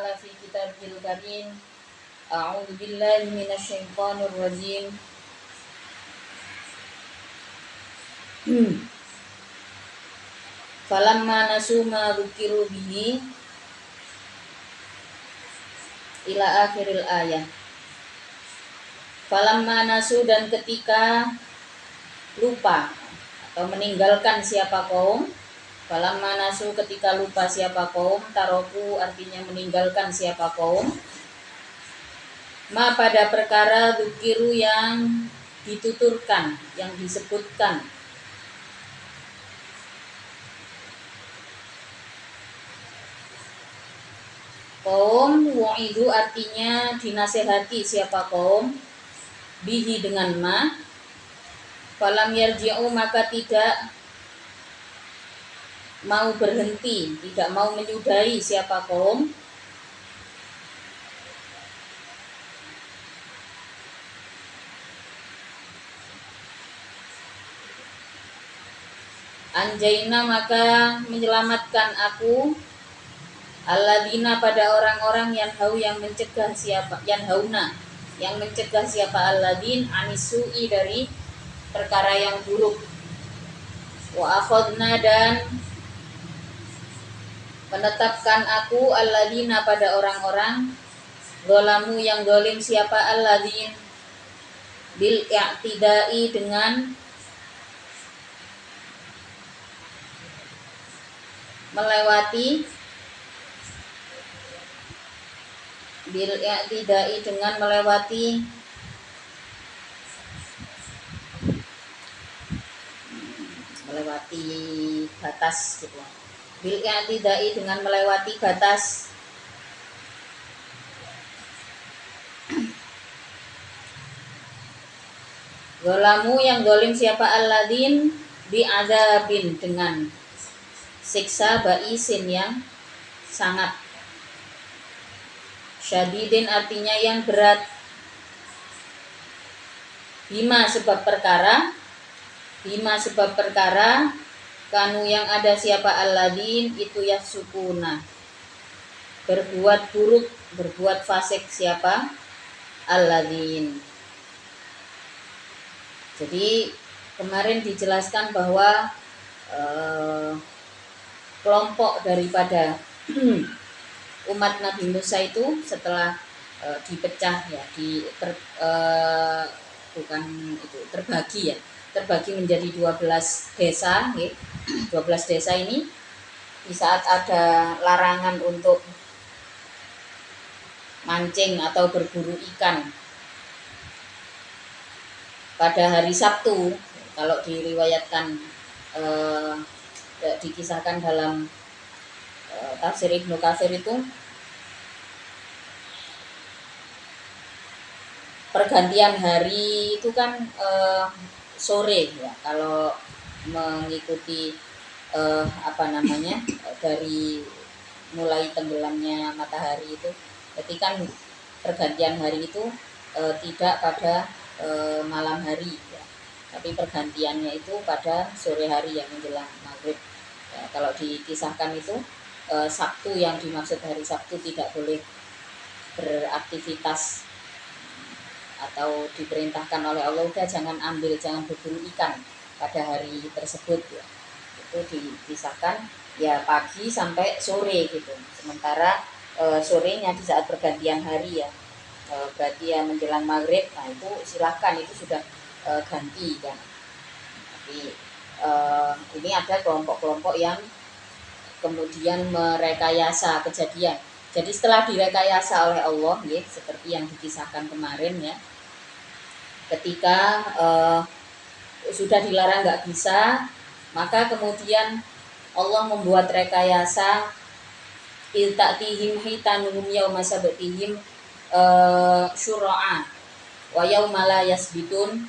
ta'ala fi kitabil karim. A'udzu billahi minasyaitonir rajim. Falamma nasu ma dzukiru bihi ila akhiril ayah. Falamma nasu, dan ketika lupa atau meninggalkan siapa kaum. Falamma nasu, ketika lupa siapa kaum. Taroku artinya meninggalkan siapa kaum. Ma pada perkara dzukiru yang dituturkan, yang disebutkan. Kaum wa'idu artinya dinasehati siapa kaum, bihi dengan ma. Falam yarji'u, maka tidak mau berhenti, tidak mau menyudahi siapa kaum. Anjaina, maka menyelamatkan aku, alladzina pada orang-orang yang mencegah siapa, yang mencegah siapa alladzin anisui dari perkara yang buruk. Wa akhadna, dan menetapkan aku alladzina pada orang-orang zalamu yang zalim siapa alladzin bil i'tidai dengan melewati, bil i'tidai dengan melewati batas gitu. Bil i'tidai dengan melewati batas. Zalamu yang zalim siapa alladzin bi'adzabin dengan siksa ba'isin yang sangat. Syadidin artinya yang berat. Bima sebab perkara, kanu yang ada siapa alladzin itu yasukuna berbuat buruk, berbuat fasik siapa alladzin. Jadi kemarin dijelaskan bahwa kelompok daripada umat Nabi Musa itu setelah dipecah ya, terbagi menjadi 12 desa, 12 desa ini. Di saat ada larangan untuk mancing atau berburu ikan pada hari Sabtu, kalau diriwayatkan dikisahkan dalam tafsir Ibnu Katsir itu, pergantian hari itu kan sore ya, kalau mengikuti dari mulai tenggelamnya matahari itu. Jadi kan pergantian hari itu tidak pada malam hari ya, tapi pergantiannya itu pada sore hari yang menjelang maghrib ya. Kalau dikisahkan itu Sabtu, yang dimaksud hari Sabtu tidak boleh beraktivitas atau diperintahkan oleh Allah udah jangan berburu ikan pada hari tersebut ya. Itu dikisahkan ya pagi sampai sore gitu. Sementara sorenya di saat pergantian hari ya, berarti ya menjelang maghrib, nah itu silakan, itu sudah ganti kan. Tapi ini ada kelompok-kelompok yang kemudian merekayasa kejadian. Jadi setelah direkayasa oleh Allah ya, seperti yang dikisahkan kemarin ya, ketika sudah dilarang nggak bisa, maka kemudian Allah membuat rekayasa. Iltatihim hitanuhum yauma sabtihim syura'a wa yauma la yasbitun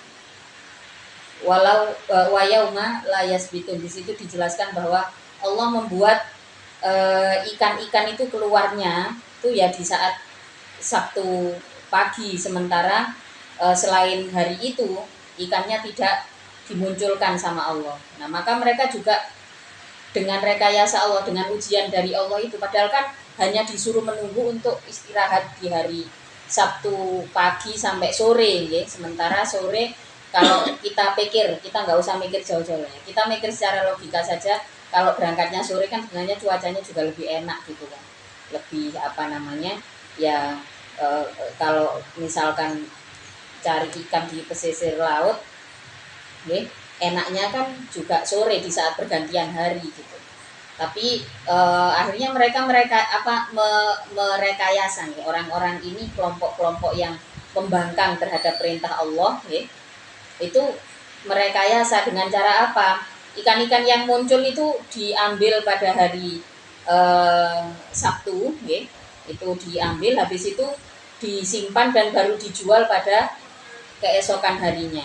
wa yauma la yasbitun. Di situ dijelaskan bahwa Allah membuat ikan-ikan itu keluarnya itu ya di saat Sabtu pagi, sementara selain hari itu ikannya tidak dimunculkan sama Allah. Nah, maka mereka juga dengan rekayasa Allah, dengan ujian dari Allah itu, padahal kan hanya disuruh menunggu untuk istirahat di hari Sabtu pagi sampai sore ya. Sementara sore kalau kita pikir, kita nggak usah mikir jauh-jauh ya, kita mikir secara logika saja, kalau berangkatnya sore kan sebenarnya cuacanya juga lebih enak gitu kan, lebih apa namanya ya, kalau misalkan cari ikan di pesisir laut ya, enaknya kan juga sore di saat pergantian hari gitu. Tapi akhirnya mereka merekayasa nih, orang-orang ini, kelompok-kelompok yang pembangkang terhadap perintah Allah ya, itu merekayasa dengan cara apa? Ikan-ikan yang muncul itu diambil pada hari Sabtu ya, itu diambil, habis itu disimpan dan baru dijual pada keesokan harinya.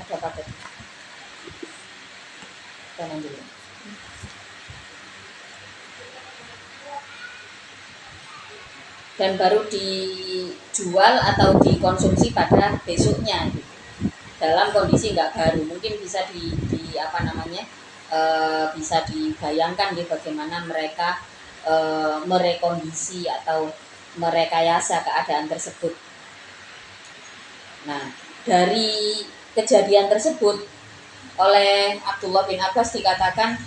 Ada paket kanan dulu. Dan baru dijual atau dikonsumsi pada besoknya gitu. Dalam kondisi nggak baru, mungkin bisa di apa namanya, bisa dibayangkan ya bagaimana mereka merekondisi atau merekayasa keadaan tersebut. Nah, dari kejadian tersebut oleh Abdullah bin Abbas dikatakan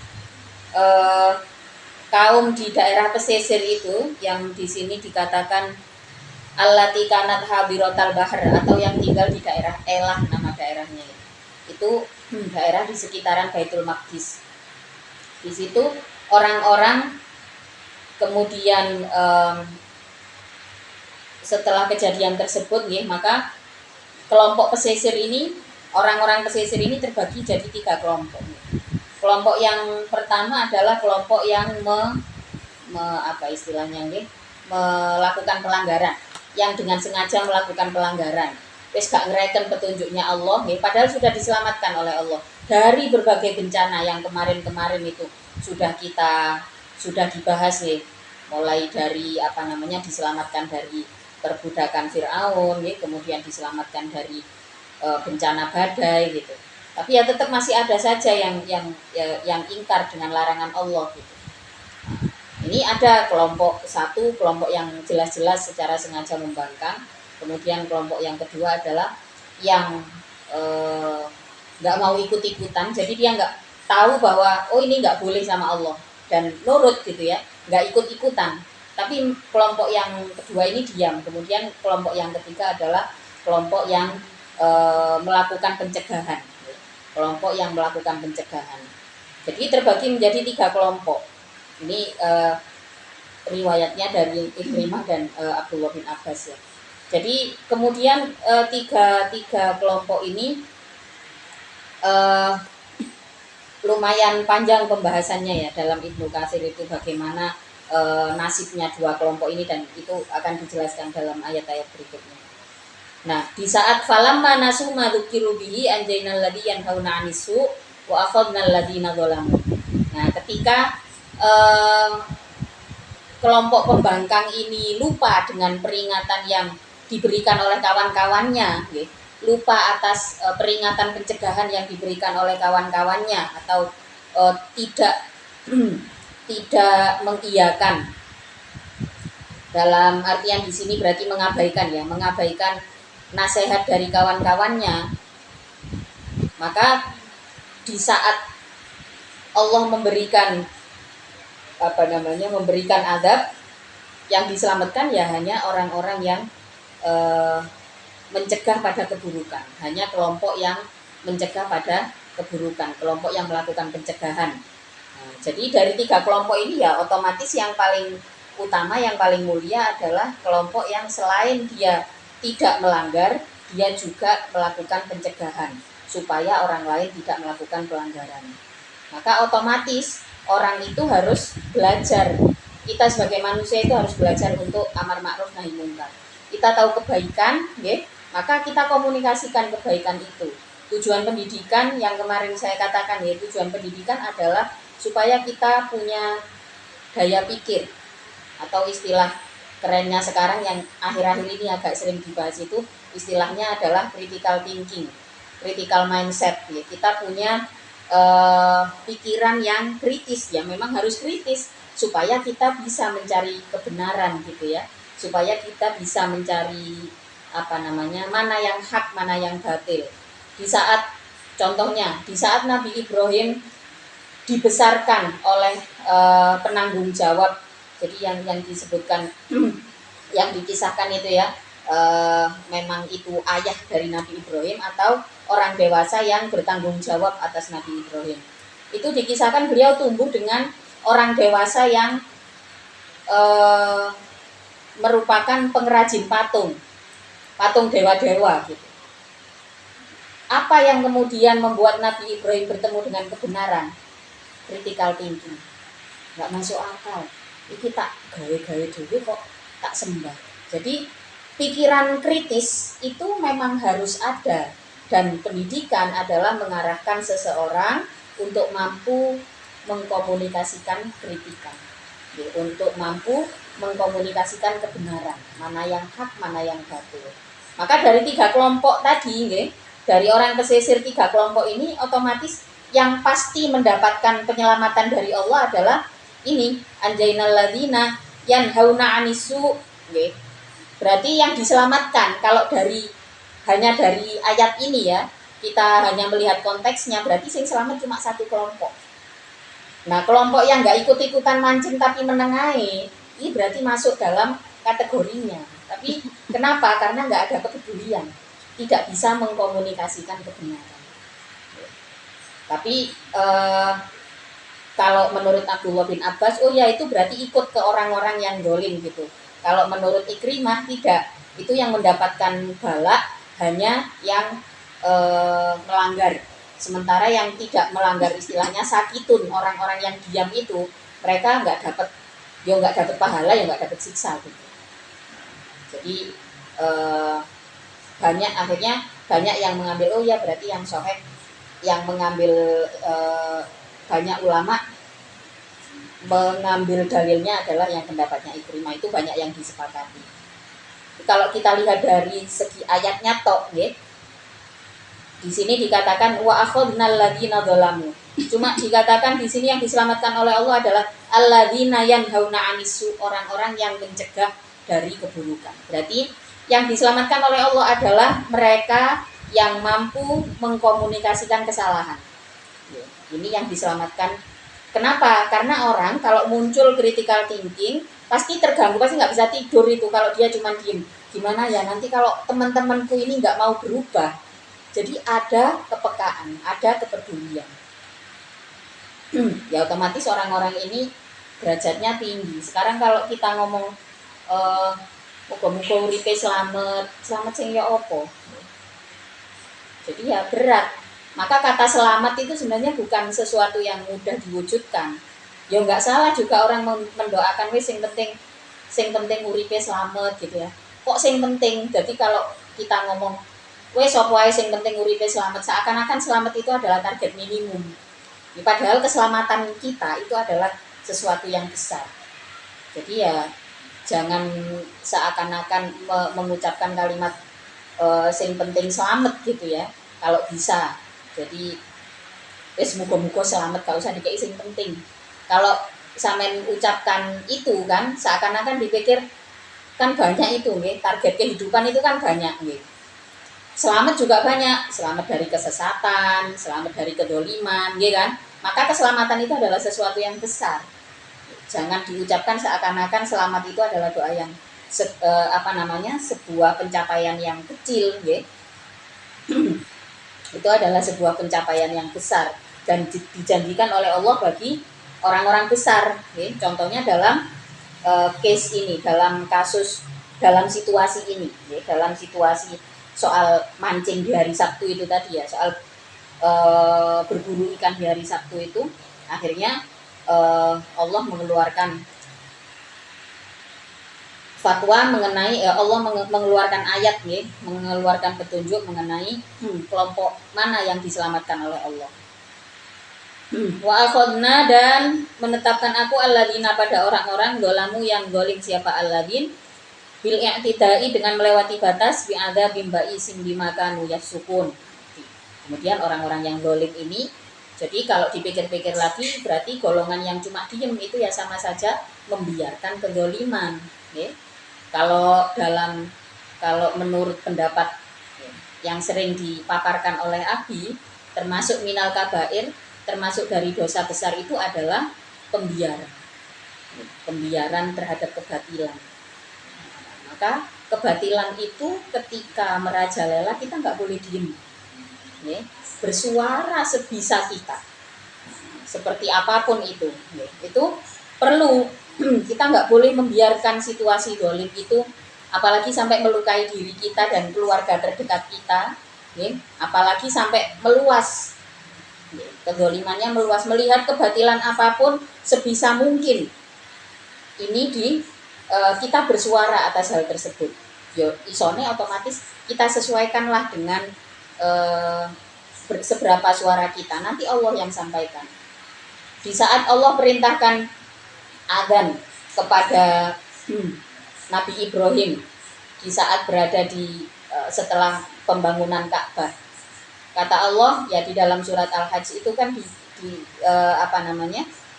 kaum di daerah pesisir itu, yang di sini dikatakan allati kanat habirotal bahar, atau yang tinggal di daerah Elah, nama daerahnya itu daerah di sekitaran Baitul Maqdis. Di situ orang-orang kemudian setelah kejadian tersebut ya, maka kelompok pesisir ini, orang-orang pesisir ini terbagi jadi 3 kelompok. Kelompok yang pertama adalah kelompok yang apa istilahnya nih, melakukan pelanggaran, yang dengan sengaja melakukan pelanggaran, wis gak ngereken petunjuknya Allah nih, padahal sudah diselamatkan oleh Allah dari berbagai bencana yang kemarin-kemarin itu sudah dibahas nih, mulai dari apa namanya, diselamatkan dari perbudakan Firaun nih, kemudian diselamatkan dari bencana badai gitu. Tapi ya tetap masih ada saja yang ingkar dengan larangan Allah gitu. Ini ada kelompok satu, kelompok yang jelas-jelas secara sengaja membangkang. Kemudian kelompok yang kedua adalah yang nggak mau ikut-ikutan, jadi dia nggak tahu bahwa oh ini nggak boleh sama Allah dan nurut gitu ya, nggak ikut-ikutan. Tapi kelompok yang kedua ini diam. Kemudian kelompok yang ketiga adalah kelompok yang melakukan pencegahan. Kelompok yang melakukan pencegahan. Jadi terbagi menjadi 3 kelompok. Ini riwayatnya dari Ikrimah dan Abdullah bin Abbas ya. Jadi kemudian tiga kelompok ini lumayan panjang pembahasannya ya dalam Ibnu Katsir itu, bagaimana nasibnya 2 kelompok ini, dan itu akan dijelaskan dalam ayat-ayat berikutnya. Nah, di saat falamma nasu ma dzukiru bihi anjaynal ladzi yanhauna 'anisu wa akhadnal ladzina dzalamu. Nah, ketika kelompok pembangkang ini lupa dengan peringatan yang diberikan oleh kawan-kawannya, lupa atas peringatan pencegahan yang diberikan oleh kawan-kawannya, atau tidak tidak mengiyakan. Dalam artian di sini berarti mengabaikan ya, mengabaikan nasihat dari kawan-kawannya. Maka di saat Allah memberikan memberikan adab, yang diselamatkan ya hanya orang-orang yang mencegah pada keburukan, hanya kelompok yang mencegah pada keburukan, kelompok yang melakukan pencegahan. Nah, jadi dari 3 kelompok ini ya otomatis yang paling utama, yang paling mulia adalah kelompok yang selain dia tidak melanggar, dia juga melakukan pencegahan supaya orang lain tidak melakukan pelanggaran. Maka otomatis orang itu harus belajar. Kita sebagai manusia itu harus belajar untuk amar ma'ruf nahi munkar. Kita tahu kebaikan, maka kita komunikasikan kebaikan itu. Tujuan pendidikan yang kemarin saya katakan ya, tujuan pendidikan adalah supaya kita punya daya pikir, atau istilah kerennya sekarang yang akhir-akhir ini agak sering dibahas itu istilahnya adalah critical thinking, critical mindset ya. Kita punya pikiran yang kritis ya, memang harus kritis. supaya kita bisa mencari kebenaran gitu ya, supaya kita bisa mencari mana yang hak, mana yang batil. Di saat contohnya di saat Nabi Ibrahim dibesarkan oleh penanggung jawab, jadi yang disebutkan yang dikisahkan itu ya, memang itu ayah dari Nabi Ibrahim atau orang dewasa yang bertanggung jawab atas Nabi Ibrahim. Itu dikisahkan beliau tumbuh dengan orang dewasa yang merupakan pengrajin patung dewa-dewa gitu. Apa yang kemudian membuat Nabi Ibrahim bertemu dengan kebenaran? Critical thinking. Nggak masuk akal. Iki tak gawe-gawe dulu kok tak sembah. Jadi pikiran kritis itu memang harus ada, dan pendidikan adalah mengarahkan seseorang untuk mampu mengkomunikasikan kritikan, untuk mampu mengkomunikasikan kebenaran, mana yang hak, mana yang batil. Maka dari 3 kelompok tadi, dari orang pesisir 3 kelompok ini, otomatis yang pasti mendapatkan penyelamatan dari Allah adalah ini, anjainal ladzina yanhauna anisu. Berarti yang diselamatkan, kalau hanya dari ayat ini ya, kita hanya melihat konteksnya, berarti yang selamat cuma 1 kelompok. Nah, kelompok yang nggak ikut-ikutan mancing tapi menengahi, ini berarti masuk dalam kategorinya. Tapi kenapa? Karena nggak ada kepedulian, tidak bisa mengkomunikasikan kebenaran. Tapi kalau menurut Abdullah bin Abbas, oh ya itu berarti ikut ke orang-orang yang dolim gitu. Kalau menurut Ikrimah tidak, itu yang mendapatkan bala hanya yang melanggar. Sementara yang tidak melanggar, istilahnya sakitun, orang-orang yang diam itu, mereka nggak dapat pahala, ya nggak dapat siksa gitu. Jadi akhirnya banyak yang mengambil, oh ya berarti yang soheh, yang mengambil banyak ulama mengambil dalilnya adalah yang pendapatnya Ikrimah, itu banyak yang disepakati. Kalau kita lihat dari segi ayatnya tok, di sini dikatakan wa akhadnal ladzina dzalamu. Cuma dikatakan di sini yang diselamatkan oleh Allah adalah alladzina yanhauna anisu, orang-orang yang mencegah dari keburukan. Berarti yang diselamatkan oleh Allah adalah mereka yang mampu mengkomunikasikan kesalahan. Ini yang diselamatkan. Kenapa? Karena orang kalau muncul critical thinking pasti terganggu, pasti nggak bisa tidur itu kalau dia cuma diem. Gimana ya nanti kalau teman-temanku ini nggak mau berubah. Jadi ada kepekaan, ada kepedulian. Ya otomatis orang-orang ini derajatnya tinggi. Sekarang kalau kita ngomong muga-muga uripe selamat sing ya opo. Jadi ya berat. Maka kata selamat itu sebenarnya bukan sesuatu yang mudah diwujudkan. Ya nggak salah juga orang mendoakan wis sing penting uripe selamat gitu ya. Kok sing penting? Jadi kalau kita ngomong wes sapa wae sing penting uripe selamat, seakan-akan selamat itu adalah target minimum. Ya, padahal keselamatan kita itu adalah sesuatu yang besar. Jadi ya jangan seakan-akan mengucapkan kalimat sing penting selamat gitu ya. Kalau bisa. Jadi wes muga-muga selamat, gak usah dikei sing penting. Kalau sampean ucapkan itu kan seakan-akan dipikir kan banyak itu target kehidupan itu kan banyak Selamat juga banyak, selamat dari kesesatan, selamat dari kedoliman, kan? Maka keselamatan itu adalah sesuatu yang besar. Jangan diucapkan seakan-akan selamat itu adalah doa yang sebuah pencapaian yang kecil, Itu adalah sebuah pencapaian yang besar dan dijanjikan oleh Allah bagi orang-orang besar, Contohnya dalam case ini, dalam situasi ini, dalam situasi soal mancing di hari Sabtu itu tadi ya, soal berburu ikan di hari Sabtu itu, akhirnya Allah mengeluarkan fatwa mengenai Allah mengeluarkan ayat mengeluarkan petunjuk mengenai kelompok mana yang diselamatkan oleh Allah. Wa akhadna, dan menetapkan aku alladzina pada orang-orang dolamu yang golim. Siapa alladzin? Bil i'tidai, dengan melewati batas, bi adzabim ba'isin bima kanu yafsukun. Kemudian orang-orang yang dolim ini Jadi kalau dipikir-pikir lagi berarti golongan yang cuma diem itu ya sama saja membiarkan kezaliman. Ya. Kalau menurut pendapat yang sering dipaparkan oleh Abi, termasuk minal kabair, termasuk dari dosa besar itu adalah pembiaran terhadap kebatilan. Maka kebatilan itu ketika merajalela kita nggak boleh diem, ya. Bersuara sebisa kita, seperti apapun itu, ya. Itu perlu. Kita nggak boleh membiarkan situasi dolim itu, apalagi sampai melukai diri kita dan keluarga terdekat kita, ya. Apalagi sampai meluas, ya. Kedolimannya meluas, melihat kebatilan apapun sebisa mungkin ini kita bersuara atas hal tersebut. Yo isone otomatis kita sesuaikanlah dengan seberapa suara kita, nanti Allah yang sampaikan. Di saat Allah perintahkan adzan kepada Nabi Ibrahim di saat berada di setelah pembangunan Ka'bah, kata Allah ya di dalam surat Al-Hajj itu kan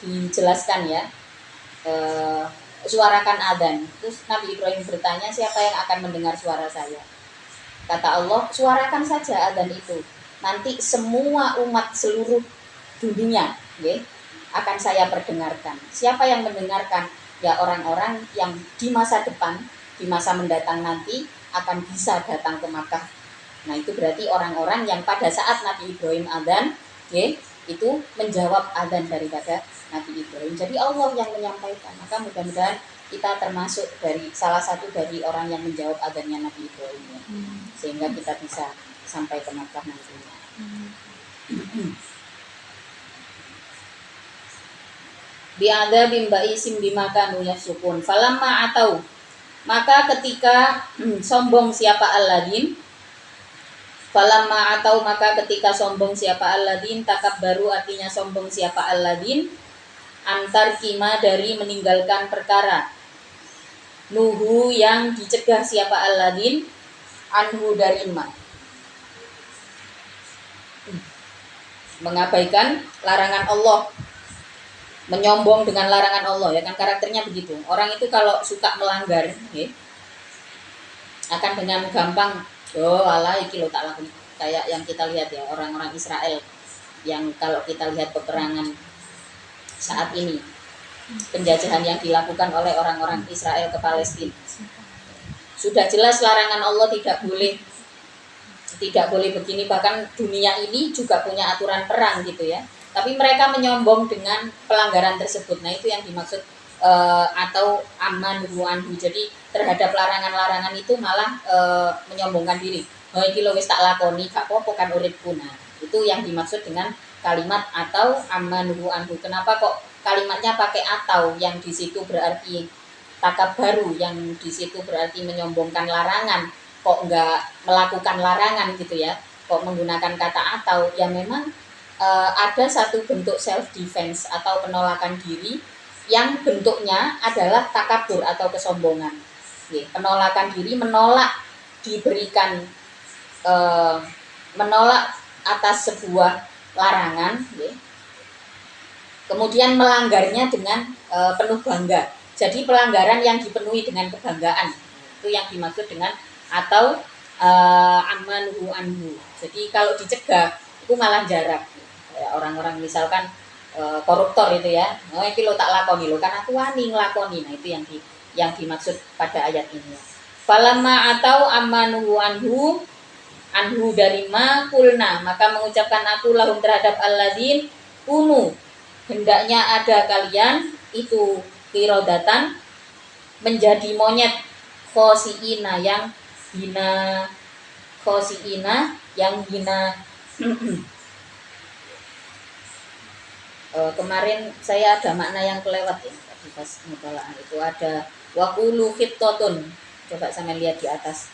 dijelaskan ya, suarakan adzan. Terus Nabi Ibrahim bertanya, siapa yang akan mendengar suara saya? Kata Allah, suarakan saja adzan itu. Nanti semua umat seluruh dunia, ya, akan saya perdengarkan. Siapa yang mendengarkan? Ya orang-orang yang di masa depan, di masa mendatang nanti akan bisa datang ke Makkah. Nah itu berarti orang-orang yang pada saat Nabi Ibrahim adzan, ya, itu menjawab adzan daripada Nabi Ibrahim. Jadi Allah yang menyampaikan. Maka mudah-mudahan kita termasuk dari salah satu dari orang yang menjawab adzannya Nabi Ibrahim, ya. Sehingga kita bisa sampai ke Makkah nantinya. Bi'adzabim ba'isim bimakanu yafsukun. Falamma atau, maka ketika sombong siapa alladin, falamma atau maka ketika sombong siapa alladin, takabbaru artinya sombong siapa alladin, antar kima dari meninggalkan perkara, nuhu yang dicegah siapa alladin, anhu dari ma, mengabaikan larangan Allah, menyombong dengan larangan Allah, ya kan karakternya begitu. Orang itu kalau suka melanggar, ya, akan dengan gampang, oh alah iki lo tak lakukan. Kayak yang kita lihat ya, orang-orang Israel yang kalau kita lihat peperangan saat ini, penjajahan yang dilakukan oleh orang-orang Israel ke Palestina, sudah jelas larangan Allah tidak boleh begini. Bahkan dunia ini juga punya aturan perang gitu ya, tapi mereka menyombong dengan pelanggaran tersebut. Nah itu yang dimaksud atau aman ruanhu. Jadi terhadap larangan-larangan itu malah menyombongkan diri. Oh iki lho wis tak lakoni, gak apa-apa kan uripku. Nah itu yang dimaksud dengan kalimat atau aman ruanhu. Kenapa kok kalimatnya pakai atau, yang di situ berarti takabbaru, yang di situ berarti menyombongkan larangan, kok enggak melakukan larangan gitu ya, kok menggunakan kata atau? Ya memang ada satu bentuk self defense atau penolakan diri yang bentuknya adalah takabur atau kesombongan. Penolakan diri, menolak diberikan, menolak atas sebuah larangan, kemudian melanggarnya dengan penuh bangga. Jadi pelanggaran yang dipenuhi dengan kebanggaan, itu yang dimaksud dengan atau amanuhu anhu. Jadi kalau dicegah itu malah jarak. Orang-orang misalkan koruptor itu ya, oh iki lo tak lakoni lo, kan aku wani nglakoni. Nah itu yang dimaksud pada ayat ini. Falamma atau amanuhu anhu dari ma kulna, maka mengucapkan aku lahum terhadap alladzin kunu, hendaknya ada kalian itu kirodatan, menjadi monyet, khosiina yang hina, khosiina yang hina. Kemarin saya ada makna yang kelewat ya tadi pas mubalaan itu, ada waqulu khittotun. Coba sampai lihat di atas.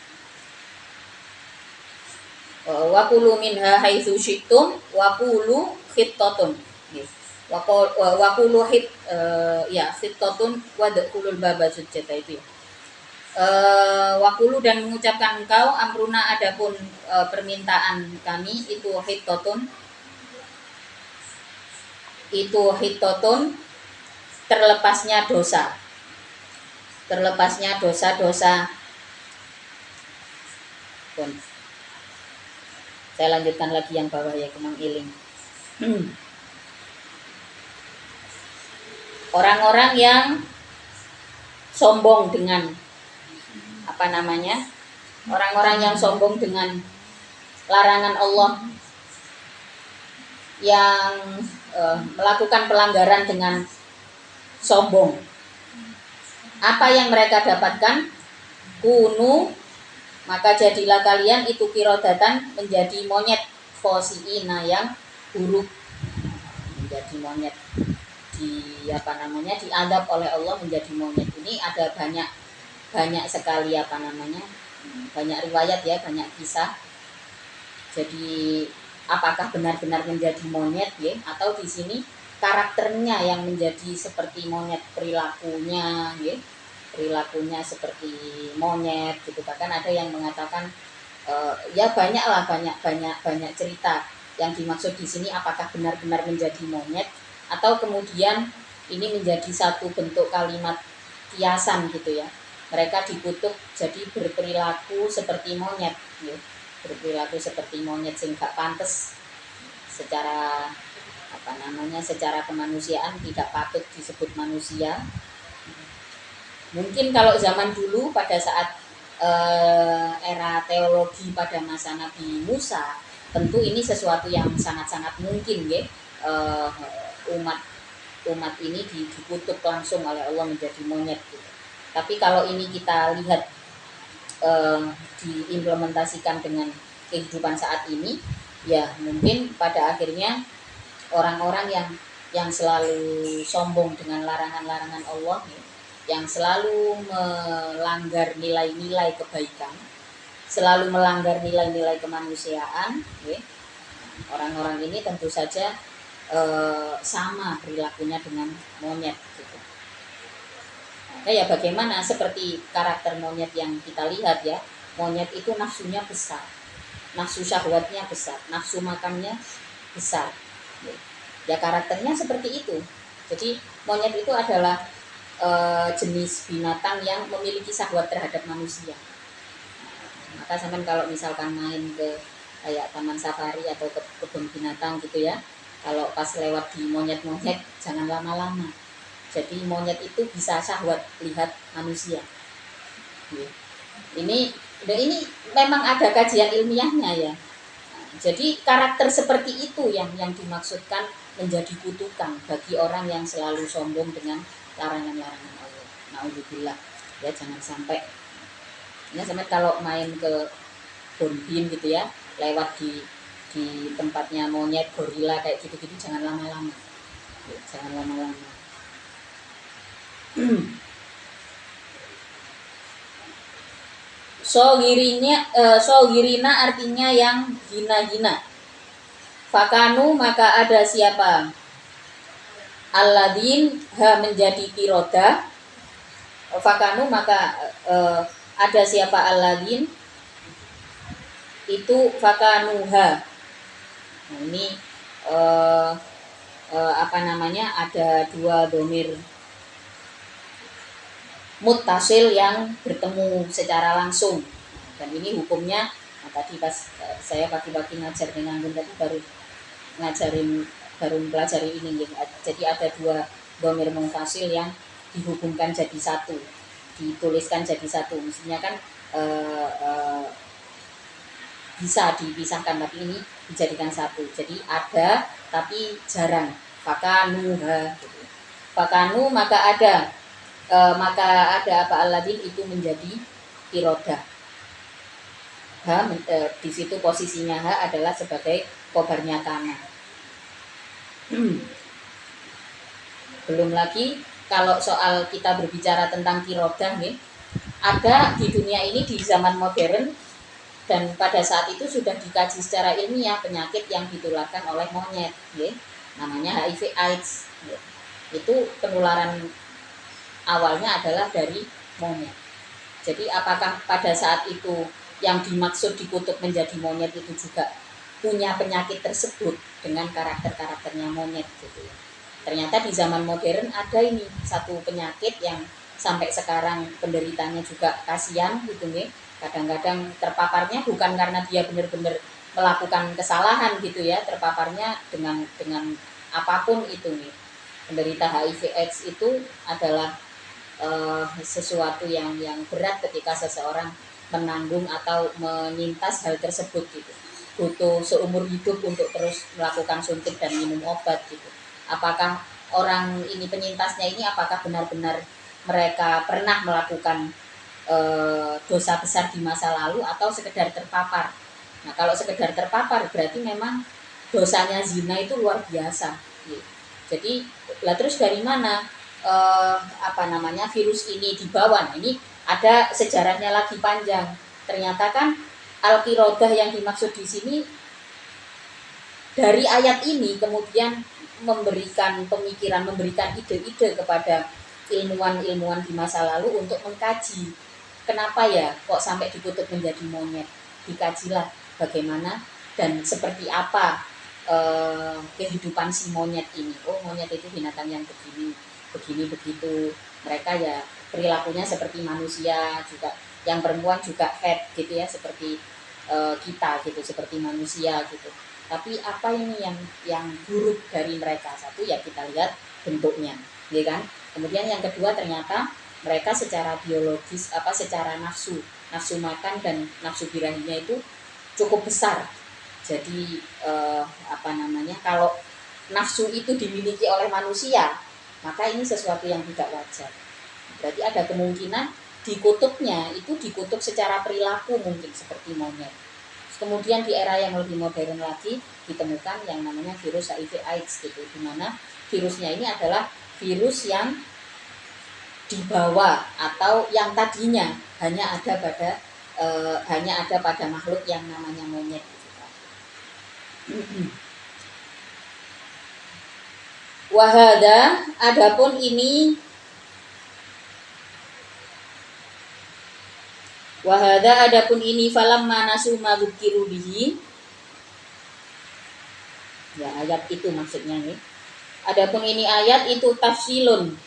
Waqulu minha haitsu syi'tum waqulu khittotun. Waqulu khittotun wadkhulul baba sujjata itu ya. Waqulu dan mengucapkan engkau, amruna adapun permintaan kami itu khittotun, itu hitotun, terlepasnya dosa. Terlepasnya dosa-dosa. Saya lanjutkan lagi yang bawah ya, Kemang Iling. Orang-orang yang sombong dengan orang-orang yang sombong dengan larangan Allah, yang melakukan pelanggaran dengan sombong. Apa yang mereka dapatkan? Kunu, maka jadilah kalian itu kirodatan, menjadi monyet, khosiina, yang buruk, menjadi monyet, diadab oleh Allah menjadi monyet. Ini ada banyak sekali banyak riwayat ya, banyak kisah. Jadi apakah benar-benar menjadi monyet ya, atau di sini karakternya yang menjadi seperti monyet, perilakunya seperti monyet gitu. Bahkan ada yang mengatakan ya banyak cerita yang dimaksud di sini, apakah benar-benar menjadi monyet atau kemudian ini menjadi satu bentuk kalimat kiasan gitu ya. Mereka dikutuk jadi berperilaku seperti monyet ya. Berperilaku seperti monyet sing gak pantes secara secara kemanusiaan, tidak patut disebut manusia. Mungkin kalau zaman dulu pada saat era teologi pada masa Nabi Musa, tentu ini sesuatu yang sangat-sangat mungkin ya, umat ini dikutuk langsung oleh Allah menjadi monyet gitu. Tapi kalau ini kita lihat diimplementasikan dengan kehidupan saat ini, ya mungkin pada akhirnya orang-orang yang selalu sombong dengan larangan-larangan Allah ya, yang selalu melanggar nilai-nilai kebaikan, selalu melanggar nilai-nilai kemanusiaan ya, orang-orang ini tentu saja sama perilakunya dengan monyet gitu. Nah, ya bagaimana seperti karakter monyet yang kita lihat ya, monyet itu nafsunya besar, nafsu syahwatnya besar, nafsu makannya besar ya, karakternya seperti itu. Jadi monyet itu adalah jenis binatang yang memiliki syahwat terhadap manusia. Maka sampean kalau misalkan main ke kayak taman safari atau ke kebun binatang gitu ya, kalau pas lewat di monyet-monyet jangan lama-lama. Jadi monyet itu bisa syahwat lihat manusia. Ini memang ada kajian ilmiahnya ya. Jadi karakter seperti itu yang dimaksudkan menjadi kutukan bagi orang yang selalu sombong dengan larangan-larangan Allah. Naudzubillah ya, jangan sampai. Ini sampai kalau main ke Bonbin gitu ya, lewat di tempatnya monyet, gorila kayak gitu-gitu, jangan lama-lama. Ya, jangan lama-lama. Sogirina artinya yang hina-hina. Fakanu, maka ada siapa? Alladin, menjadi kiroda. Fakanu, maka ada siapa alladin itu fakanuha. Nah, ini ada dua dhamir muttasil yang bertemu secara langsung, dan ini hukumnya. Nah, tadi pas saya pagi-pagi ngajar dengan tadi baru pelajari ini ya. Jadi ada dua dhamir muttasil yang dihubungkan jadi satu, dituliskan jadi satu. Mestinya kan bisa dipisahkan, tapi ini dijadikan satu. Jadi ada tapi jarang. Fakanuha gitu. Fakanu, maka ada apa aladin itu menjadi kirodah. Di situ posisinya adalah sebagai kobarnya kana. Belum lagi kalau soal kita berbicara tentang kirodah nih, ada di dunia ini di zaman modern, dan pada saat itu sudah dikaji secara ilmiah penyakit yang ditularkan oleh monyet ya, namanya HIV AIDS ya. Itu penularan awalnya adalah dari monyet. Jadi apakah pada saat itu yang dimaksud dikutuk menjadi monyet itu juga punya penyakit tersebut dengan karakternya monyet gitu ya. Ternyata di zaman modern ada ini satu penyakit yang sampai sekarang penderitanya juga kasihan gitu nih. Kadang-kadang terpaparnya bukan karena dia benar-benar melakukan kesalahan gitu ya, terpaparnya dengan apapun itu nih. Penderita HIV/AIDS itu adalah sesuatu yang berat ketika seseorang menanggung atau menyintas hal tersebut gitu. Butuh seumur hidup untuk terus melakukan suntik dan minum obat gitu. Apakah orang ini penyintasnya ini apakah benar-benar mereka pernah melakukan dosa besar di masa lalu atau sekedar terpapar. Nah, kalau sekedar terpapar berarti memang dosanya zina itu luar biasa. Gitu. Jadi, lah terus dari mana virus ini dibawa? Nah, ini ada sejarahnya lagi panjang. Ternyata kan al-qirodah yang dimaksud di sini dari ayat ini kemudian memberikan pemikiran, memberikan ide-ide kepada ilmuwan-ilmuwan di masa lalu untuk mengkaji kenapa ya kok sampai dikutuk menjadi monyet. Dikajilah bagaimana dan seperti apa kehidupan si monyet ini. Oh, monyet itu binatang yang begini, begini begitu. Mereka ya perilakunya seperti manusia juga. Yang perempuan juga head gitu ya, seperti kita gitu, seperti manusia gitu. Tapi apa ini yang buruk dari mereka? Satu ya kita lihat bentuknya, ya kan? Kemudian yang kedua ternyata mereka secara biologis secara nafsu makan dan nafsu birahinya itu cukup besar. Jadi kalau nafsu itu dimiliki oleh manusia, maka ini sesuatu yang tidak wajar. Berarti ada kemungkinan dikutuknya itu dikutuk secara perilaku mungkin seperti monyet. Kemudian di era yang lebih modern lagi ditemukan yang namanya virus HIV/AIDS gitu, di mana virusnya ini adalah virus yang dibawa atau yang tadinya hanya ada pada makhluk yang namanya monyet. Wahada, adapun ini Wahada adapun ini falam manasu madzukiru bihi. Ya, ayat itu maksudnya nih. Adapun ini ayat itu tafsilun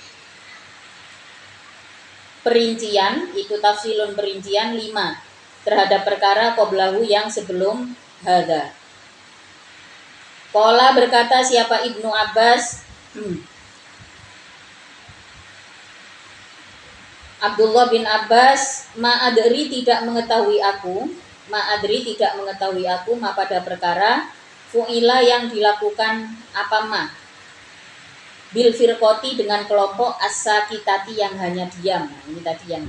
perincian, itu tafsilun perincian 5 terhadap perkara qoblahu yang sebelum hada. Qala berkata siapa Ibnu Abbas, Abdullah bin Abbas, ma'adri tidak mengetahui aku ma pada perkara fu'ila yang dilakukan apa ma bil firqoti dengan kelompok as-sakitati yang hanya diam. Nah, ini tadi yang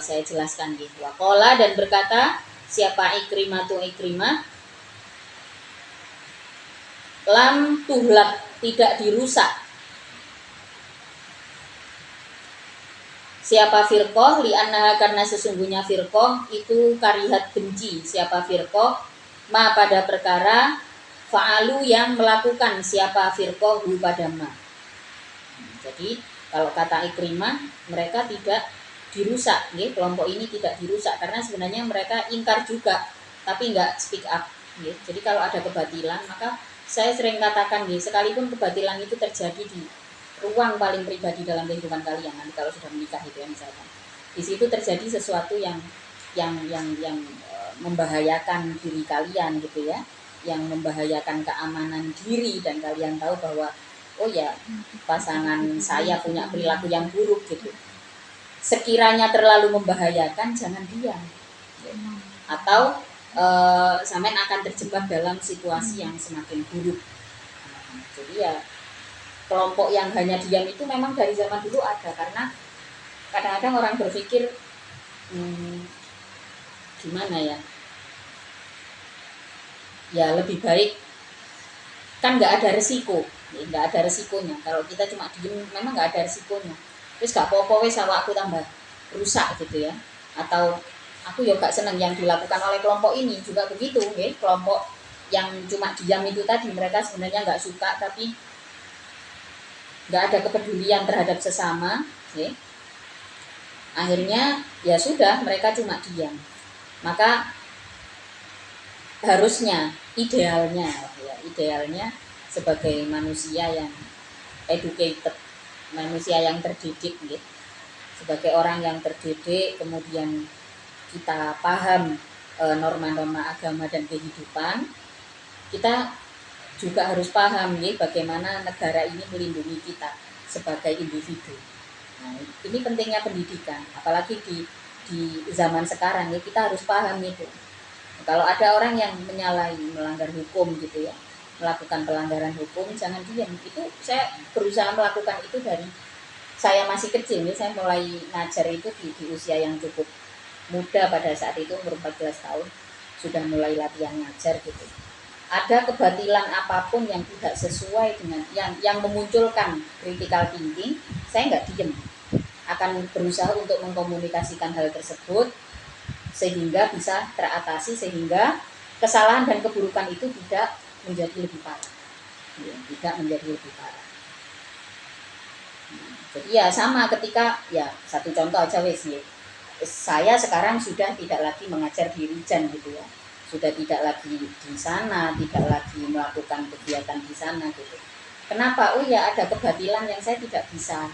saya jelaskan gitu. Waqala dan berkata siapa Ikrimah lam tuhlak tidak dirusak siapa firqoh li'annaha karena sesungguhnya firqoh itu karihat benci siapa firqoh ma pada perkara fa'alu yang melakukan siapa firqoh hu pada ma. Jadi kalau kata Ikrimah mereka tidak dirusak, ya, kelompok ini tidak dirusak karena sebenarnya mereka ingkar juga tapi enggak speak up. Ya. Jadi kalau ada kebatilan maka saya sering katakan, ya, sekalipun kebatilan itu terjadi di ruang paling pribadi dalam kehidupan kalian, nanti kalau sudah menikah itu ya misalkan, di situ terjadi sesuatu yang membahayakan diri kalian gitu ya, yang membahayakan keamanan diri dan kalian tahu bahwa oh ya pasangan saya punya perilaku yang buruk gitu, sekiranya terlalu membahayakan jangan diam atau sampean akan terjebak dalam situasi yang semakin buruk. Jadi ya kelompok yang hanya diam itu memang dari zaman dulu ada, karena kadang-kadang orang berpikir gimana ya lebih baik kan nggak ada resiko, nggak ada resikonya kalau kita cuma diem, memang nggak ada resikonya, terus gak apa-apa wes awakku tambah rusak gitu ya, atau aku ya gak seneng yang dilakukan oleh kelompok ini juga begitu, kelompok yang cuma diam itu tadi mereka sebenarnya nggak suka tapi nggak ada kepedulian terhadap sesama, akhirnya ya sudah mereka cuma diam. Maka harusnya idealnya sebagai manusia yang educated, manusia yang terdidik gitu. Sebagai orang yang terdidik, kemudian kita paham norma-norma agama dan kehidupan, kita juga harus paham nih bagaimana negara ini melindungi kita sebagai individu. Nah, ini pentingnya pendidikan, apalagi di zaman sekarang ya, kita harus paham itu. Kalau ada orang yang menyalahi, melanggar hukum gitu ya, melakukan pelanggaran hukum, jangan diam. Itu saya berusaha melakukan itu dari saya masih kecil nih, saya mulai ngajar itu di usia yang cukup muda, pada saat itu umur 14 tahun sudah mulai latihan ngajar gitu. Ada kebatilan apapun yang tidak sesuai dengan yang memunculkan critical thinking, saya nggak diem, akan berusaha untuk mengkomunikasikan hal tersebut sehingga bisa teratasi, sehingga kesalahan dan keburukan itu tidak menjadi lebih parah, ya, tidak menjadi lebih parah. Jadi ya sama ketika, ya satu contoh aja wes ya, saya sekarang sudah tidak lagi mengajar di Rijan gitu ya, sudah tidak lagi di sana, tidak lagi melakukan kegiatan di sana gitu. Kenapa? Oh ya, ada kebatilan yang saya tidak bisa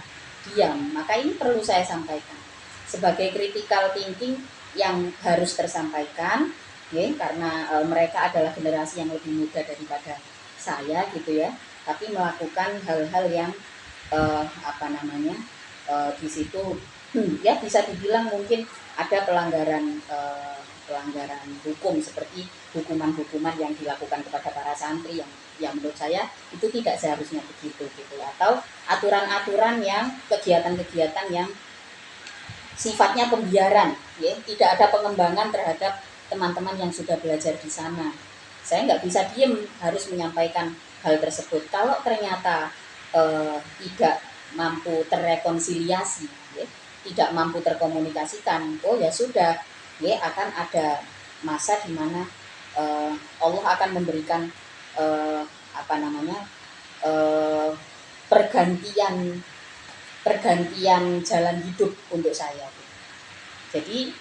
diam, maka ini perlu saya sampaikan sebagai critical thinking yang harus tersampaikan ya, karena mereka adalah generasi yang lebih muda daripada saya gitu ya, tapi melakukan hal-hal yang apa namanya, di situ ya bisa dibilang mungkin ada pelanggaran pelanggaran hukum, seperti hukuman-hukuman yang dilakukan kepada para santri yang menurut saya itu tidak seharusnya begitu gitu, atau aturan-aturan yang kegiatan-kegiatan yang sifatnya pembiaran ya, tidak ada pengembangan terhadap teman-teman yang sudah belajar di sana. Saya nggak bisa diem, harus menyampaikan hal tersebut. Kalau ternyata tidak mampu terrekonsiliasi ya, tidak mampu terkomunikasikan, oh ya sudah ya, akan ada masa di mana Allah akan memberikan apa namanya, pergantian jalan hidup untuk saya. Jadi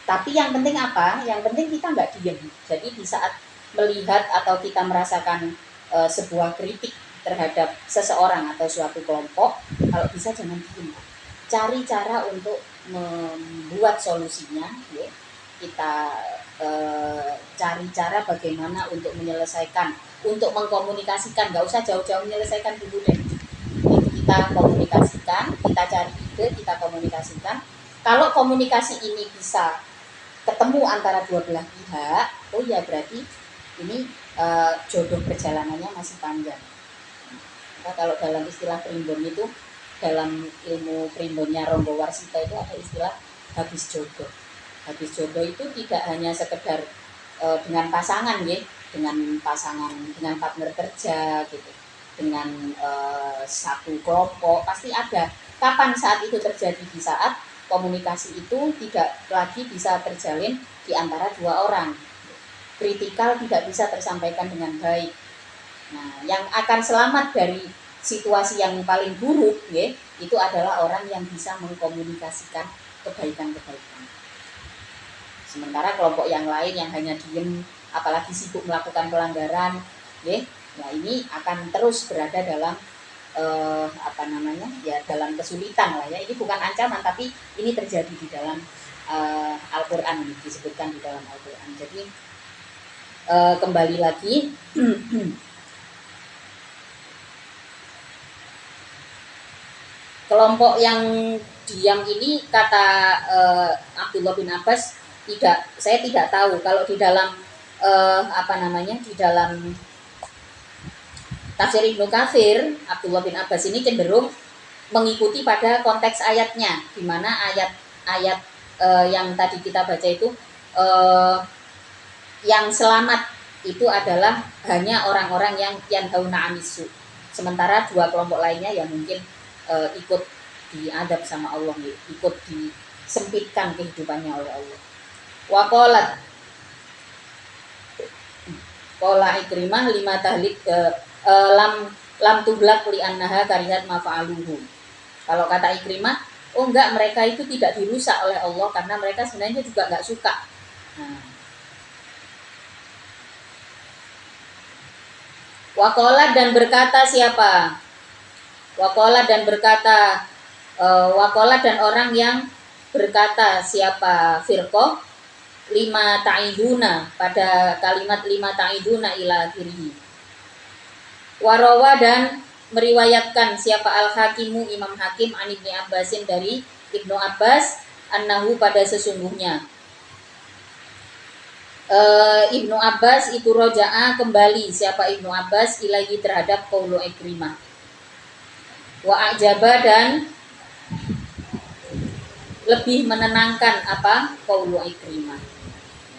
tapi yang penting apa? Yang penting kita nggak diem. Jadi di saat melihat atau kita merasakan sebuah kritik terhadap seseorang atau suatu kelompok, kalau bisa jangan diem. Cari cara untuk membuat solusinya ya. Kita cari cara bagaimana untuk menyelesaikan, untuk mengkomunikasikan, nggak usah jauh-jauh menyelesaikan dulu deh. Kita komunikasikan, kita cari ide, kita komunikasikan. Kalau komunikasi ini bisa ketemu antara dua belah pihak, oh ya berarti ini jodoh perjalanannya masih panjang. Nah, kalau dalam istilah primbon itu, dalam ilmu primbonnya Ronggo Warsita itu ada istilah habis jodoh. Habis jodoh itu tidak hanya sekedar dengan pasangan ya, dengan pasangan, dengan partner kerja gitu, dengan satu kelompok, pasti ada. Kapan saat itu terjadi? Di saat komunikasi itu tidak lagi bisa terjalin di antara dua orang, kritikal tidak bisa tersampaikan dengan baik. Nah, yang akan selamat dari situasi yang paling buruk ya, itu adalah orang yang bisa mengkomunikasikan kebaikan-kebaikan. Sementara kelompok yang lain yang hanya diem, apalagi sibuk melakukan pelanggaran ya, nah ini akan terus berada dalam apa namanya ya, dalam kesulitan lah ya. Ini bukan ancaman, tapi ini terjadi di dalam Al-Quran, disebutkan di dalam Al-Quran. Jadi kembali lagi kelompok yang diam ini, kata Abdullah bin Abbas, saya tidak tahu kalau di dalam apa namanya, di dalam tafsir Ibnu Katsir, Abdullah bin Abbas ini cenderung mengikuti pada konteks ayatnya, di mana ayat yang tadi kita baca itu yang selamat itu adalah hanya orang-orang yang yanhauna 'anis su'. Sementara dua kelompok lainnya yang mungkin ikut diadab sama Allah, ikut disempitkan kehidupannya oleh Allah. Wa qalat qala Ikrimah lima tahlik lam tublak li annaha karihat mafa'aluhu. Kalau kata Ikrimah, oh enggak, mereka itu tidak dirusak oleh Allah karena mereka sebenarnya juga enggak suka. Nah, Waqala dan berkata siapa? Waqala dan berkata waqala dan orang yang berkata siapa firqah lima ta'iduna pada kalimat lima ta'iduna ila akhirih. Warawa dan meriwayatkan siapa al-hakimu Imam Hakim an Ibnu Abbasin dari Ibnu Abbas annahu pada sesungguhnya Ibnu Abbas itu roja'a kembali siapa Ibnu Abbas ilahi terhadap qaulu Ikrimah wa ajaba dan lebih menenangkan apa qaulu Ikrimah.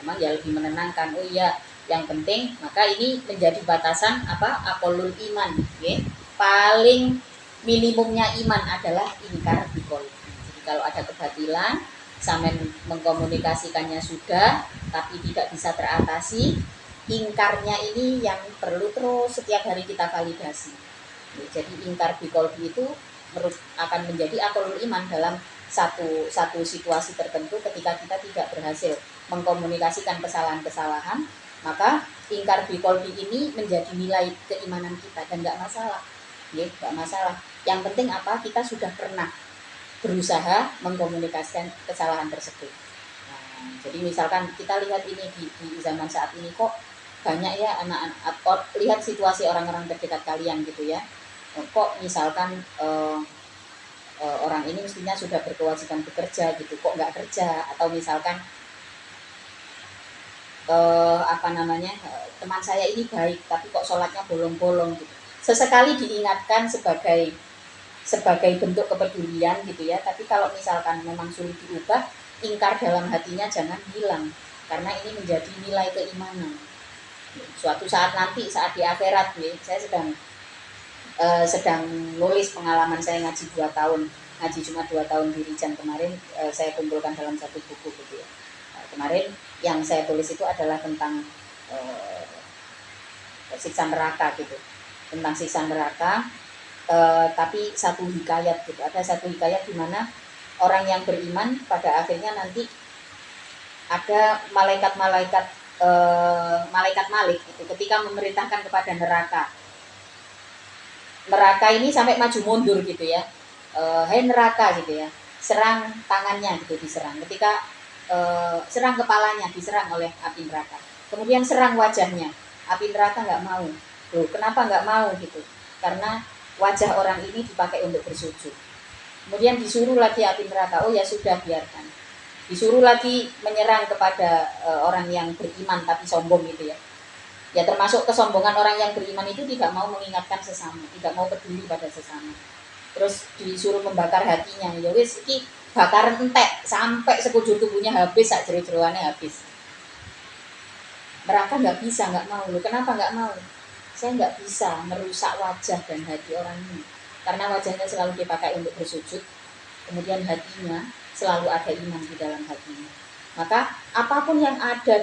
Memang ya lebih menenangkan. Oh iya, yang penting maka ini menjadi batasan apa aqallul iman, okay? Paling minimumnya iman adalah ingkar biqaul. Jadi kalau ada kebatilan sampai mengkomunikasikannya sudah tapi tidak bisa teratasi, ingkarnya ini yang perlu terus setiap hari kita validasi. Jadi ingkar biqaul itu akan menjadi aqallul iman dalam satu situasi tertentu ketika kita tidak berhasil mengkomunikasikan kesalahan-kesalahan, maka ingkar biqaulbi ini menjadi nilai keimanan kita dan nggak masalah, ya nggak masalah. Yang penting apa kita sudah pernah berusaha mengkomunikasikan kesalahan tersebut. Nah, jadi misalkan kita lihat ini di zaman saat ini kok banyak ya anak-anak, lihat situasi orang-orang terdekat kalian gitu ya, kok misalkan orang ini mestinya sudah berkewajiban bekerja gitu, kok nggak kerja, atau misalkan teman saya ini baik tapi kok sholatnya bolong-bolong gitu. Sesekali diingatkan sebagai bentuk kepedulian gitu ya, tapi kalau misalkan memang sulit diubah, ingkar dalam hatinya jangan hilang, karena ini menjadi nilai keimanan. Suatu saat nanti saat di akhirat, saya sedang nulis pengalaman saya ngaji 2 tahun, ngaji cuma 2 tahun di Rijan kemarin, saya kumpulkan dalam satu buku gitu ya. Kemarin yang saya tulis itu adalah tentang siksa neraka gitu, tentang siksa neraka, tapi satu hikayat gitu, ada satu hikayat di mana orang yang beriman pada akhirnya nanti ada malaikat Malik itu ketika memerintahkan kepada neraka ini sampai maju mundur gitu ya, hai neraka gitu ya, serang tangannya gitu, diserang ketika serang kepalanya diserang oleh api neraka, kemudian serang wajahnya, api neraka nggak mau. Loh, kenapa nggak mau gitu? Karena wajah orang ini dipakai untuk bersujud. Kemudian disuruh lagi api neraka, oh ya sudah biarkan. Disuruh lagi menyerang kepada orang yang beriman tapi sombong gitu ya. Ya termasuk kesombongan orang yang beriman itu tidak mau mengingatkan sesama, tidak mau peduli pada sesama. Terus disuruh membakar hatinya, ya wis iki bakaran entek sampai sekujur tubuhnya habis, sak jero-jeroannya habis. Neraka nggak bisa, nggak mau. Loh, kenapa nggak mau? Saya nggak bisa merusak wajah dan hati orang ini, karena wajahnya selalu dipakai untuk bersujud, kemudian hatinya selalu ada iman di dalam hatinya. Maka apapun yang ada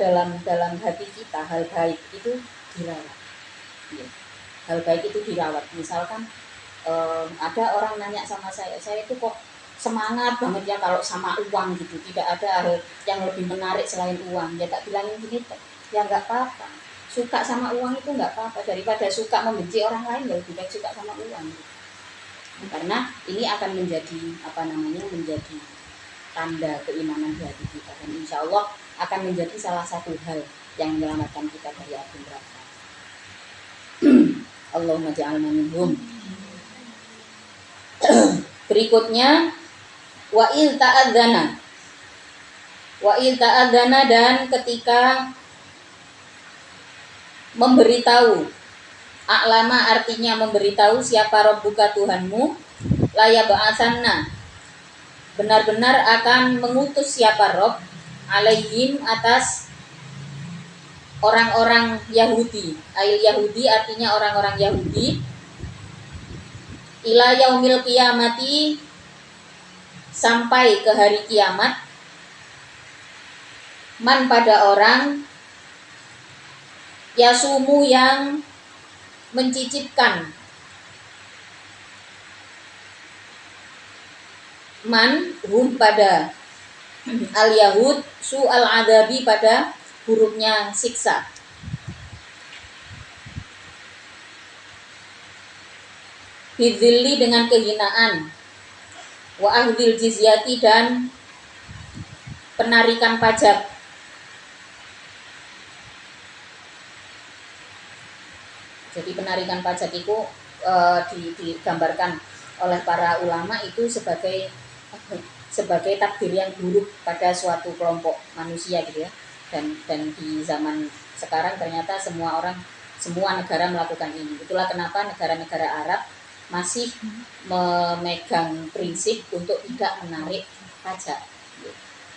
dalam hati kita, hal baik itu dirawat. Ya. Hal baik itu dirawat. Misalkan ada orang nanya sama saya itu kok semangat banget ya kalau sama uang gitu, tidak ada hal yang lebih menarik selain uang. Ya tak bilangin gini, ya nggak apa-apa, suka sama uang itu nggak apa-apa, daripada suka membenci orang lain ya lebih baik suka sama uang gitu. Karena ini akan menjadi menjadi tanda keimanan di hati kita, dan insya Allah akan menjadi salah satu hal yang menyelamatkan kita dari api neraka. Allahumma ja'alna minhum. Berikutnya wa'il ta'adzana dan ketika memberitahu, a'lama artinya memberitahu siapa Rabbuka Tuhanmu, laya ba'asanna benar-benar akan mengutus siapa Rob, alaihim atas orang-orang Yahudi. Ail Yahudi artinya orang-orang Yahudi, ila yaumil qiyamati sampai ke hari kiamat, man pada orang yasumu yang mencicipkan, man hum pada al yahud su al adabi pada buruknya siksa. bidzilli dengan kehinaan, wa ahdil jizyati dan penarikan pajak. Jadi penarikan pajak itu digambarkan oleh para ulama itu sebagai takdir yang buruk pada suatu kelompok manusia gitu ya. Dan di zaman sekarang ternyata semua negara melakukan ini. Itulah kenapa negara-negara Arab masih memegang prinsip untuk tidak menarik pajak.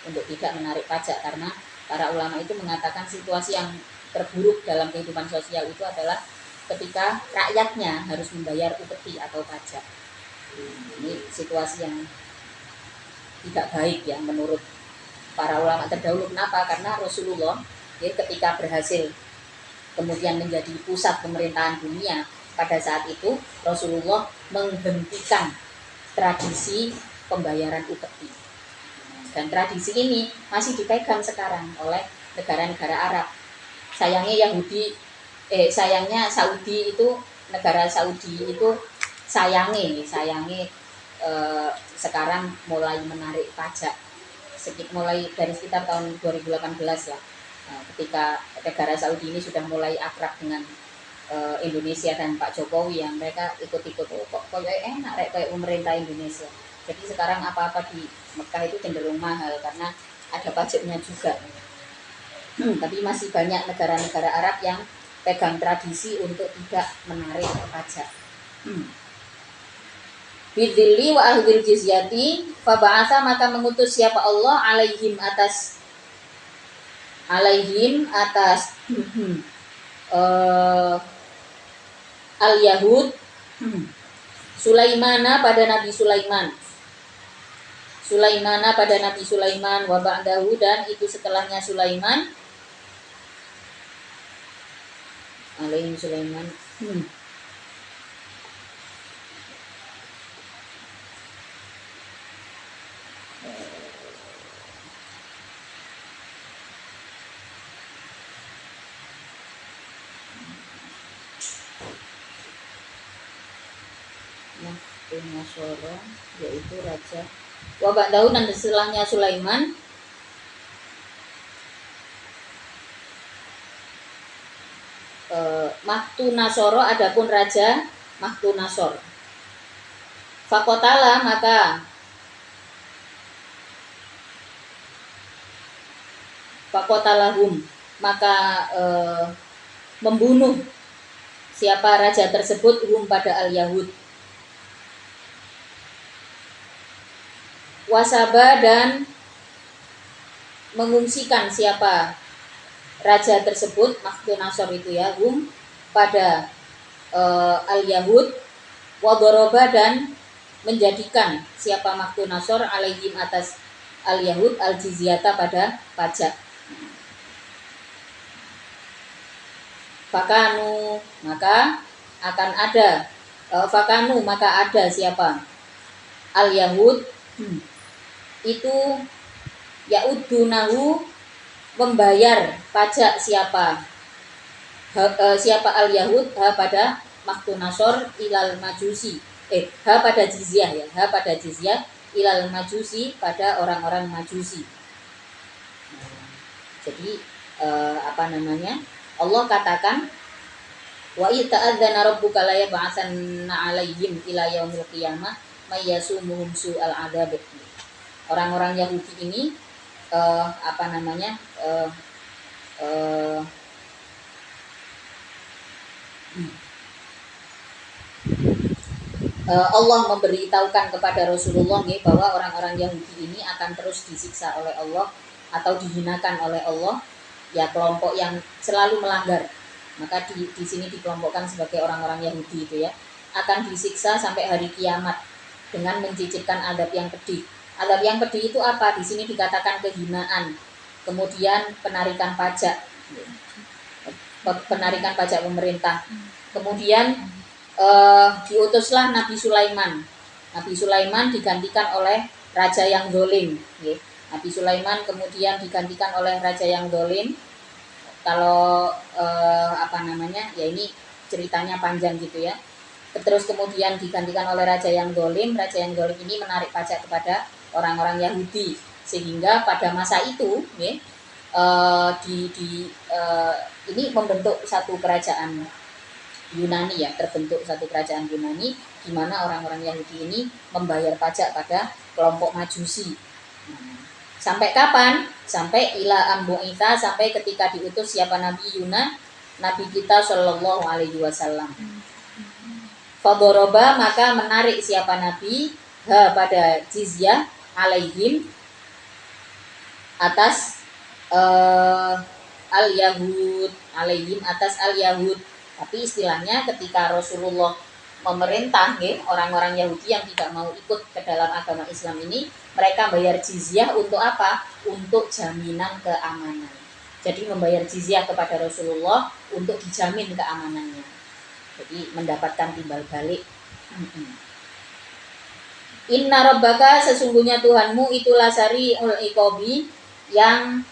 Untuk tidak menarik pajak karena para ulama itu mengatakan situasi yang terburuk dalam kehidupan sosial itu adalah ketika rakyatnya harus membayar upeti atau pajak. Ini situasi yang tidak baik ya menurut para ulama terdahulu. Kenapa? Karena Rasulullah ya, ketika berhasil kemudian menjadi pusat pemerintahan dunia, pada saat itu Rasulullah menghentikan tradisi pembayaran upeti. Dan tradisi ini masih dipegang sekarang oleh negara-negara Arab. Sayangnya Saudi itu, negara Saudi itu sayangi sekarang mulai menarik pajak mulai dari sekitar tahun 2018 lah, ketika negara Saudi ini sudah mulai akrab dengan Indonesia dan Pak Jokowi, yang mereka ikut-ikut kok enak kayak pemerintah Indonesia. Jadi sekarang apa-apa di Mekah itu cenderung mahal karena ada pajaknya juga. Tapi masih banyak negara-negara Arab yang pegang tradisi untuk tidak menarik pajak. Bidzilli wa ahdil jizyati, faba'atha, maka mengutus siapa Allah alaihim atas al-Yahud Sulaimana pada Nabi Sulaiman, wa ba'dahu, dan itu setelahnya Sulaiman, alaihim Sulaiman. Nasoro, yaitu raja. Wa ba'dahu, dan setelahnya Sulaiman, Mahtu Nasoro, adapun raja Mahtu Nasor. Fakotala, maka membunuh siapa raja tersebut hum pada al-Yahud. Wasaba, dan mengungsikan siapa raja tersebut, Mahtu Nasor itu ya, hum pada al-Yahud. Wadoroba, dan menjadikan siapa Mahtu Nasor alaihim atas al-Yahud al-jizyata pada pajak. Fakanu, maka akan ada maka ada siapa al-Yahud itu yaudunahu, membayar pajak siapa al-Yahud pada Mahtu Nasor ilal majusi, pada jizyah ya, pada jizyah ilal majusi, pada orang-orang majusi. Jadi Allah katakan wa ita'adzana rabbuka la yab'atsanna 'alaihim ila yaumil qiyamah may yasumuhum su'al 'adzab. Orang-orang Yahudi ini Allah memberitahukan kepada Rasulullah bahwa orang-orang Yahudi ini akan terus disiksa oleh Allah atau dihinakan oleh Allah, ya kelompok yang selalu melanggar. Maka di sini dikelompokkan sebagai orang-orang Yahudi itu ya, akan disiksa sampai hari kiamat dengan mencicipkan adab yang pedih. Adab yang pedih itu apa? Di sini dikatakan kehinaan, kemudian penarikan pajak pemerintah. Kemudian diutuslah Nabi Sulaiman. Nabi Sulaiman digantikan oleh raja yang zalim. Nabi Sulaiman kemudian digantikan oleh raja yang zalim. Kalau ya ini ceritanya panjang gitu ya. terus kemudian digantikan oleh raja yang dolim. Raja yang dolim ini menarik pajak kepada orang-orang Yahudi, sehingga pada masa itu ya, ini membentuk satu kerajaan Yunani ya, terbentuk satu kerajaan Yunani di mana orang-orang Yahudi ini membayar pajak pada kelompok Majusi. Sampai kapan? Sampai ila ambu'itha, sampai ketika diutus siapa Nabi Yuna, Nabi kita Shallallahu Alaihi Wasallam. Fadoroba, maka menarik siapa Nabi pada jizyah alaihim, atas al-Yahud, alaihim atas al-Yahud. Tapi istilahnya ketika Rasulullah memerintah orang-orang Yahudi yang tidak mau ikut ke dalam agama Islam ini, mereka bayar jizyah untuk apa? Untuk jaminan keamanan. Jadi membayar jizyah kepada Rasulullah untuk dijamin keamanannya. Jadi mendapatkan timbal balik. Inna rabbaka, sesungguhnya Tuhanmu itulah sari'ul iqabi, yang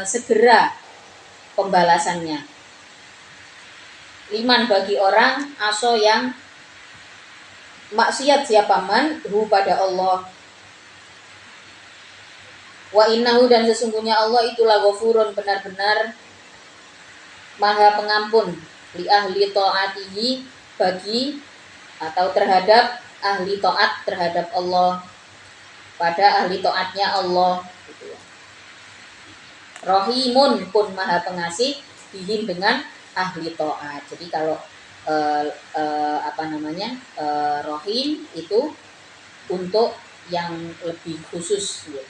segera pembalasannya. Liman, bagi orang aso yang maksiat siapa man hu pada Allah. Wa innahu, dan sesungguhnya Allah itulah ghafurun, benar-benar maha pengampun, li ahli taatihi, bagi atau terhadap ahli taat terhadap Allah, pada ahli taatnya Allah gitu ya. Rahimun, pun maha pengasih, bihim, dengan ahli taat. Jadi kalau rahim itu untuk yang lebih khusus ya.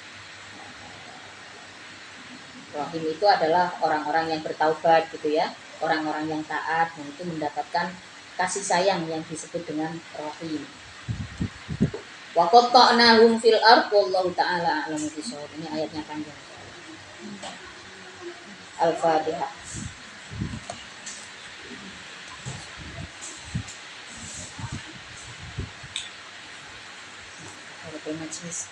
Rahim itu adalah orang-orang yang bertaubat gitu ya, orang-orang yang taat, dan itu mendapatkan kasih sayang yang disebut dengan rahim. Wa qatta'nahum fil ardh wallahu ta'ala a'lamu bishawab. Ini ayatnya panjang. Al-Fatihah. Majlis.